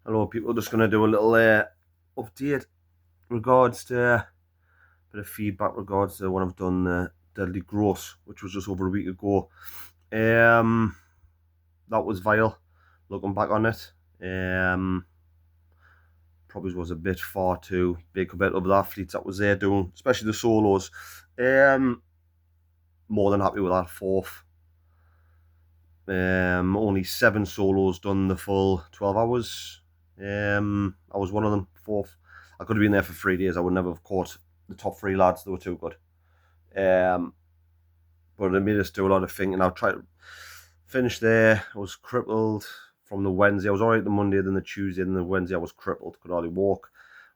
Hello, people. Just going to do a little update regards to a bit of feedback regards to when I've done the Deadly Gross, which was just over a week ago. That was vile. Looking back on it, probably was a bit far too big compared to other athletes that was there doing, especially the solos. More than happy with that fourth. Only 7 solos done the full 12 hours. I was one of them, fourth. I could have been there for 3 days. I would never have caught the top 3 lads. They were too good. But it made us do a lot of thinking. I tried to finish there. I was crippled from the Wednesday. I was alright the Monday, then the Tuesday, then the Wednesday I was crippled. Could hardly walk.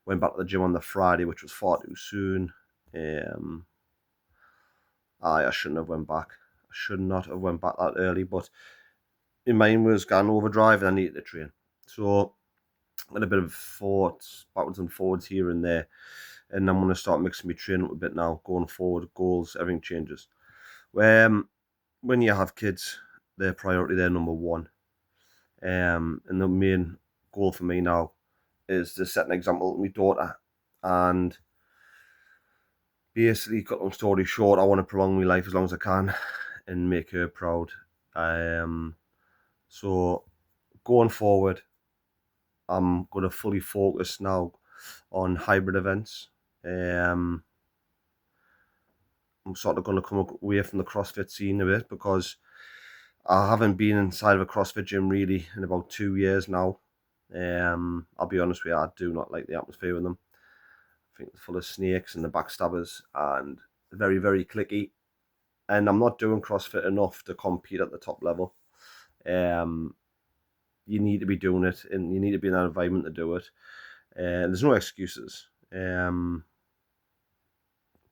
Went back to the gym on the Friday, which was far too soon. I shouldn't have went back. I should not have went back that early, but in mind was going overdrive and I needed to train. So I had a bit of thoughts, backwards and forwards here and there. And I'm going to start mixing my training up a bit now, going forward, goals, everything changes. When you have kids, their priority, they're number one. And the main goal for me now is to set an example with my daughter. And basically, cut long story short, I want to prolong my life as long as I can and make her proud. So going forward, I'm going to fully focus now on hybrid events. I'm sort of going to come away from the CrossFit scene a bit because I haven't been inside of a CrossFit gym really in about 2 years now. I'll be honest with you, I do not like the atmosphere with them. I think it's full of snakes and the backstabbers and very, very clicky. And I'm not doing CrossFit enough to compete at the top level. You need to be doing it and you need to be in that environment to do it. There's no excuses. Come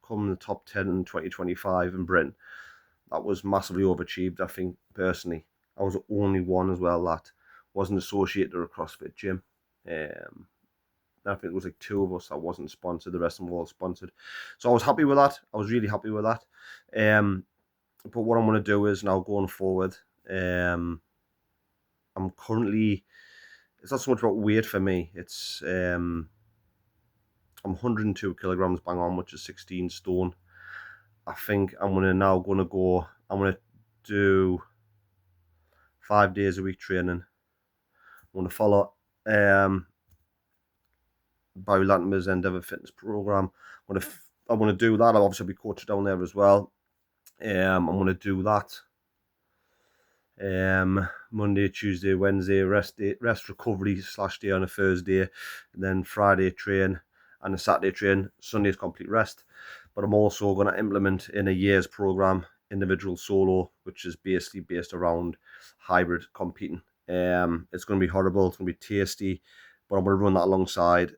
the top 10 in 2025 in Britain, that was massively overachieved, I think, personally. I was the only one as well that wasn't associated with a CrossFit gym. I think it was like 2 of us that wasn't sponsored, the rest of them were all sponsored. So I was happy with that. I was really happy with that. But what I'm going to do is now going forward, I'm currently, it's not so much about weight for me. It's I'm 102 kilograms bang on, which is 16 stone. I think I'm going to do 5 days a week training. I'm going to follow Barry Latimer's Endeavour Fitness Program. I'm going to do that. I'll obviously be coached down there as well. I'm going to do that. Monday, Tuesday, Wednesday, rest recovery / day on a Thursday, and then Friday train and a Saturday train. Sunday's complete rest. But I'm also going to implement in a year's program individual solo, which is basically based around hybrid competing. It's going to be horrible. It's going to be tasty, but I'm going to run that alongside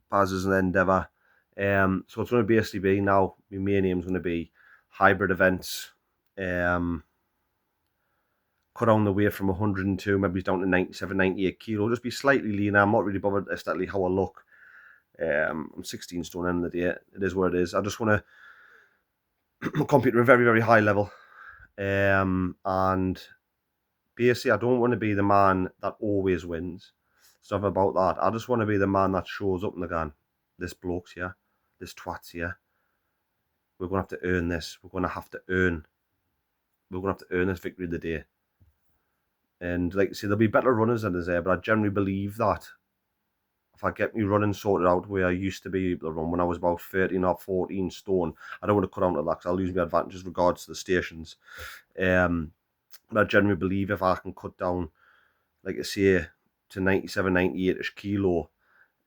Baz's and Endeavour. So it's going to basically be now. My main aim is going to be hybrid events. Cut down the weight from 102, maybe down to 97, 98 kilo. Just be slightly leaner. I'm not really bothered aesthetically how I look. I'm 16 stone end of the day. It is what it is. I just want to compete at a very, very high level. And basically, I don't want to be the man that always wins. Stuff about that. I just want to be the man that shows up in the gun. This bloke's here. This twat's here. We're going to have to earn this. We're going to have to earn this victory of the day. And like I say, there'll be better runners than us there, but I generally believe that if I get me running sorted out where I used to be able to run when I was about 13 or 14 stone, I don't want to cut down to that because I'll lose my advantages regards to the stations. But I generally believe if I can cut down, like I say, to 97, 98-ish kilo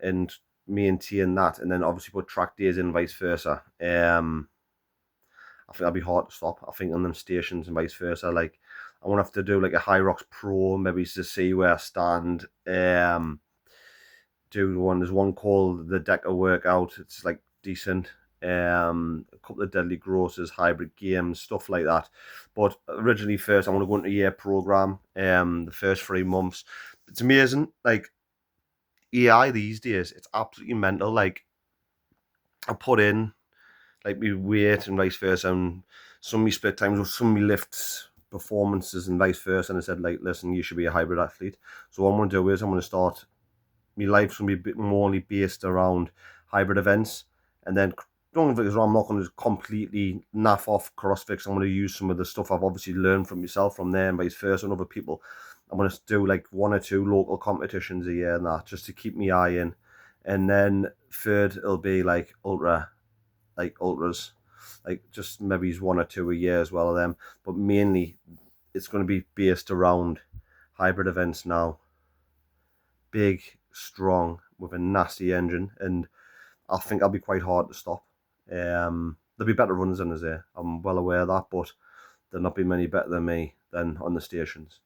and maintain that, and then obviously put track days in, vice versa, I think that'd be hard to stop. I think on them stations and vice versa, like I won't have to do like a Hyrox Pro, maybe to see where I stand. There's one called the Deca Workout. It's like decent. A couple of Deadly Grosses, hybrid games, stuff like that. But originally, first I want to go into a year program. The first 3 months, it's amazing. Like AI these days, it's absolutely mental. Like I put in like me weight and vice versa, and some of me split times, some of me lifts performances and vice versa. And I said, like, listen, you should be a hybrid athlete. So what I'm going to do is I'm going to start my life's going to be a bit more only based around hybrid events. And then, don't get me wrong, I'm not going to completely naff off CrossFit. I'm going to use some of the stuff I've obviously learned from myself from there and vice versa and other people. I'm going to do like 1 or 2 local competitions a year and that, just to keep my eye in. And then third, it'll be like ultras, like just maybe 1 or 2 a year as well of them. But mainly, it's going to be based around hybrid events now. Big, strong, with a nasty engine, and I think I'll be quite hard to stop. There'll be better runners than us there. I'm well aware of that, but there'll not be many better than me than on the stations.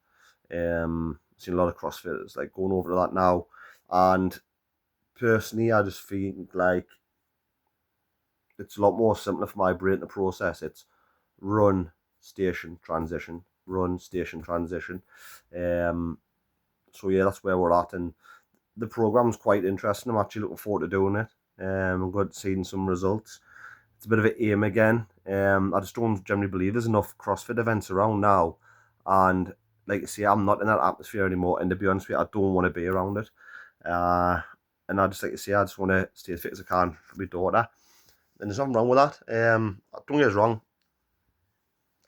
I've seen a lot of CrossFitters like going over to that now, and personally, I just feel like it's a lot more simpler for my brain to process. It's run, station, transition, run, station, transition. So yeah, that's where we're at, and the program's quite interesting. I'm actually looking forward to doing it. I'm good at seeing some results. It's a bit of an aim again. I just don't generally believe there's enough CrossFit events around now, and like I say, I'm not in that atmosphere anymore. And to be honest with you, I don't want to be around it. And I just like to say, I just want to stay as fit as I can for my daughter. And there's nothing wrong with that. Don't get us wrong.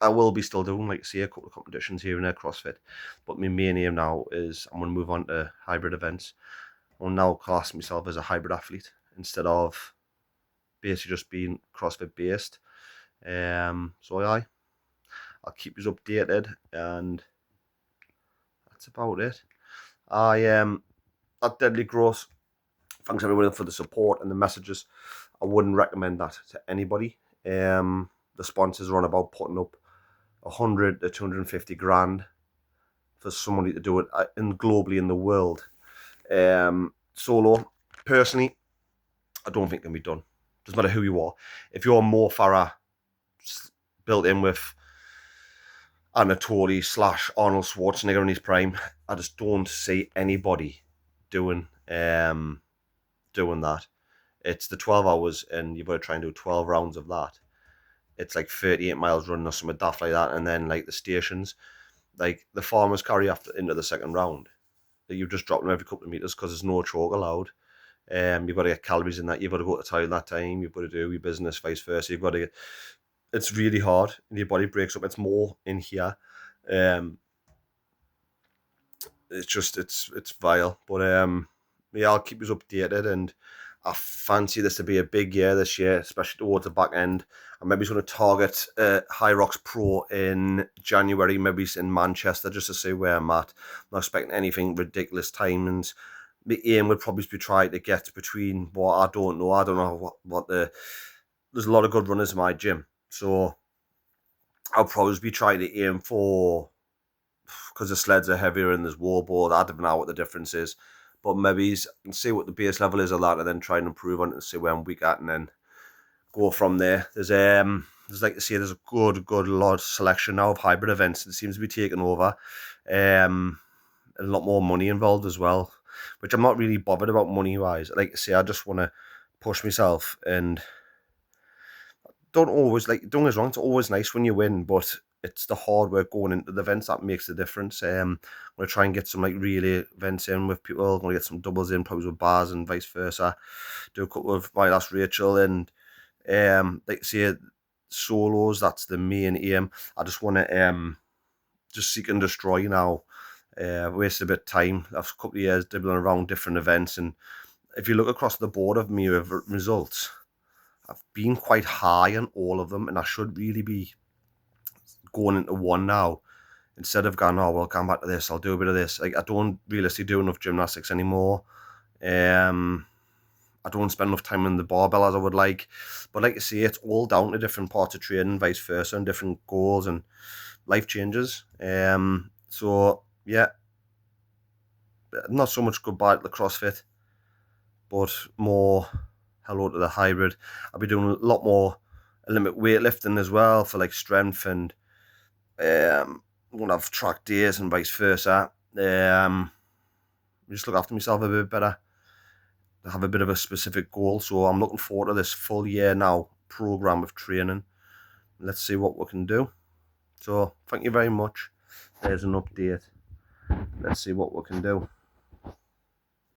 I will be still doing, like, say, a couple of competitions here and there, CrossFit. But my main aim now is I'm going to move on to hybrid events. I'll now class myself as a hybrid athlete instead of basically just being CrossFit based. So I'll keep you updated, and that's about it. At Deadly Gross, thanks everyone for the support and the messages. I wouldn't recommend that to anybody. The sponsors are on about putting up 100 to 250 grand for somebody to do it globally in the world. Solo, personally, I don't think it can be done. Doesn't matter who you are. If you're Mo Farah built in with Anatoly / Arnold Schwarzenegger in his prime, I just don't see anybody doing that. It's the 12 hours, and you've got to try and do 12 rounds of that. It's like 38 miles running or something daft like that, and then like the stations, like the farmers carry after into the second round. You just drop them every couple of meters because there's no choke allowed. You've got to get calories in that. You've got to go to the toilet that time. You've got to do your business, vice versa. You've got to get. It's really hard, and your body breaks up. It's more in here. It's just it's vile. But yeah, I'll keep you updated, and I fancy this to be a big year this year, especially towards the back end. I'm maybe going to target High Rocks Pro in January, maybe in Manchester, just to see where I'm at. I'm not expecting anything ridiculous timings. The aim would probably be trying to get between I don't know what there's a lot of good runners in my gym, so I'll probably be trying to aim for, because the sleds are heavier and there's wallboard. I don't know what the difference is, but maybe see what the base level is of that, and then try and improve on it and see where I'm weak at, and then go from there. There's like to say, there's a good lot selection now of hybrid events. It seems to be taking over. A lot more money involved as well, which I'm not really bothered about money wise. Like I say, I just want to push myself, and don't get us wrong, it's always nice when you win, but it's the hard work going into the events that makes the difference. I'm going to try and get some like relay events in with people. I'm going to get some doubles in, probably with bars and vice versa. Do a couple of my last Rachel, and like I say, solos, that's the main aim. I just want to just seek and destroy now. Wasted a bit of time. I've a couple of years dribbling around different events, and if you look across the board of me with results, I've been quite high on all of them, and I should really be going into one now instead of going, oh well, come back to this, I'll do a bit of this. Like, I don't realistically do enough gymnastics anymore. I don't spend enough time on the barbell as I would like, but like I say, it's all down to different parts of training, vice versa, and different goals and life changes. So yeah, not so much goodbye to the CrossFit, but more hello to the hybrid. I'll be doing a lot more limit weightlifting as well for like strength, and I'm gonna have track days and vice versa. Just look after myself a bit better. I have a bit of a specific goal, so I'm looking forward to this full year now program of training. Let's see what we can do. So thank you very much. There's an update. Let's see what we can do.